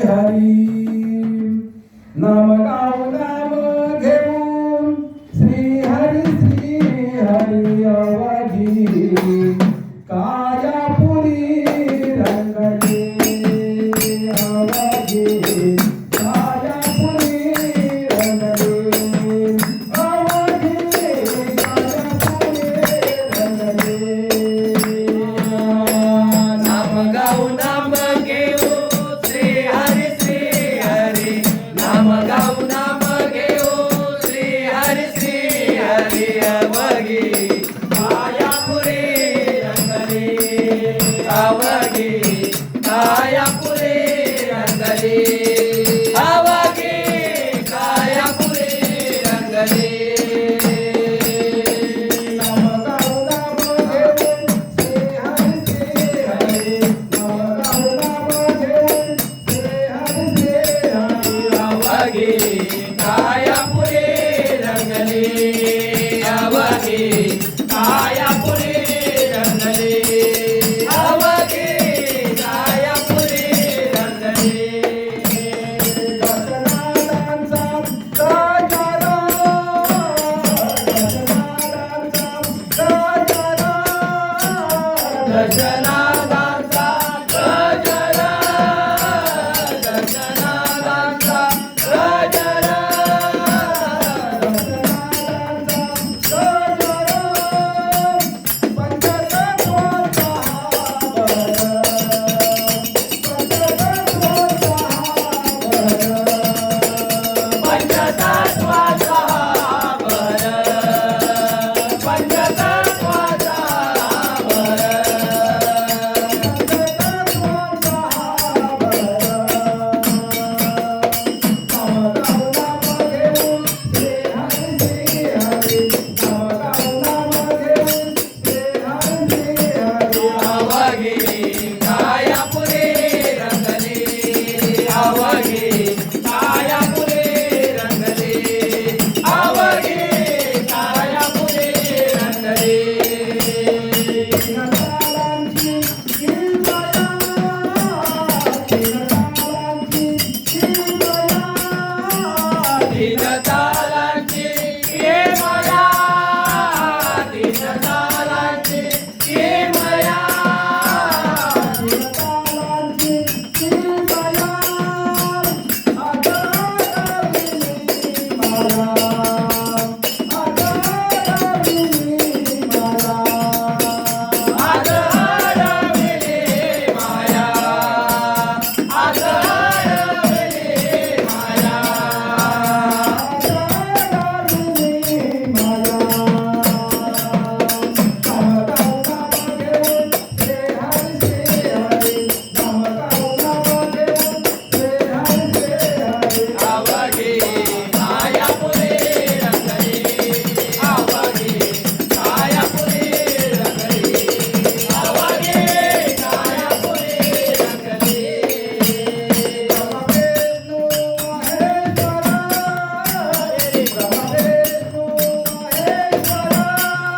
हरी नाम गाऊ नाम घेऊ श्री हरी अवघी कायापुरी रंगले अवघी कायापुरी रंगले अवघी कायापुरी रंगले नाम गाऊ नाम घेऊ श्री हरी नाम गाऊ नाम घेऊ श्री हरी अवघी कायापुरी रंगली अवघी कायापुरी रंगली अवघी कायापुरी रंगली कायापुरी रंगली अवघी कायापुरी रंगली अवघी कायापुरी रंगली दर्शनादांचा गजरा दर्शनादांचा गजरा पंचतत्वाचा भर पंचतत्वाचा भर अवघी कायापुरी रंगली अवघी कायापुरी रंगली अवघी कायापुरी रंगली तीन तालांची ये माया तीन तालांची ये माया अवघी कायापुरी रंगली अवघी कायापुरी रंगली अवघी कायापुरी रंगली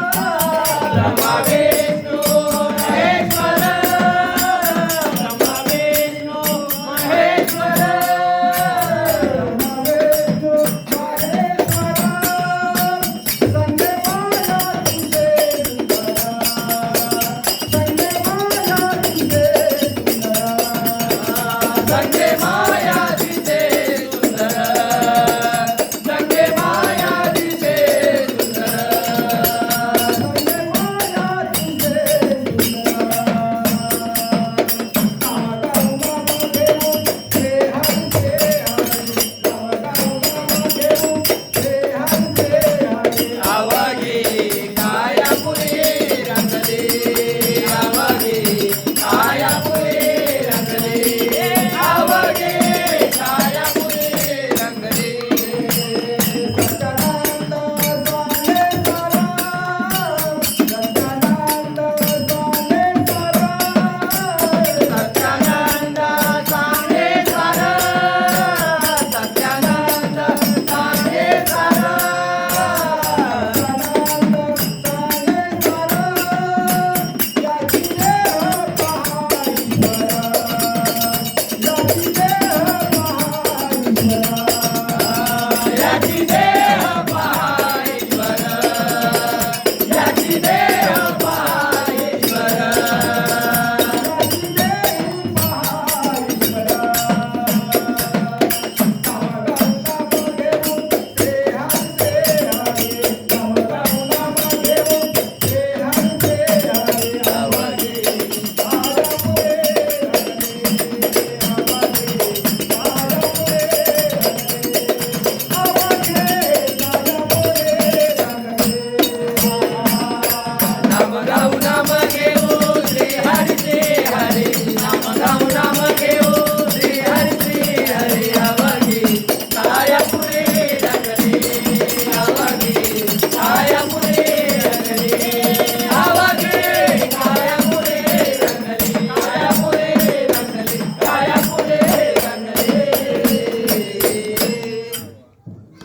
ब्रह्मा विष्णु महेश्वर ब्रह्मा विष्णु महेश्वर संजय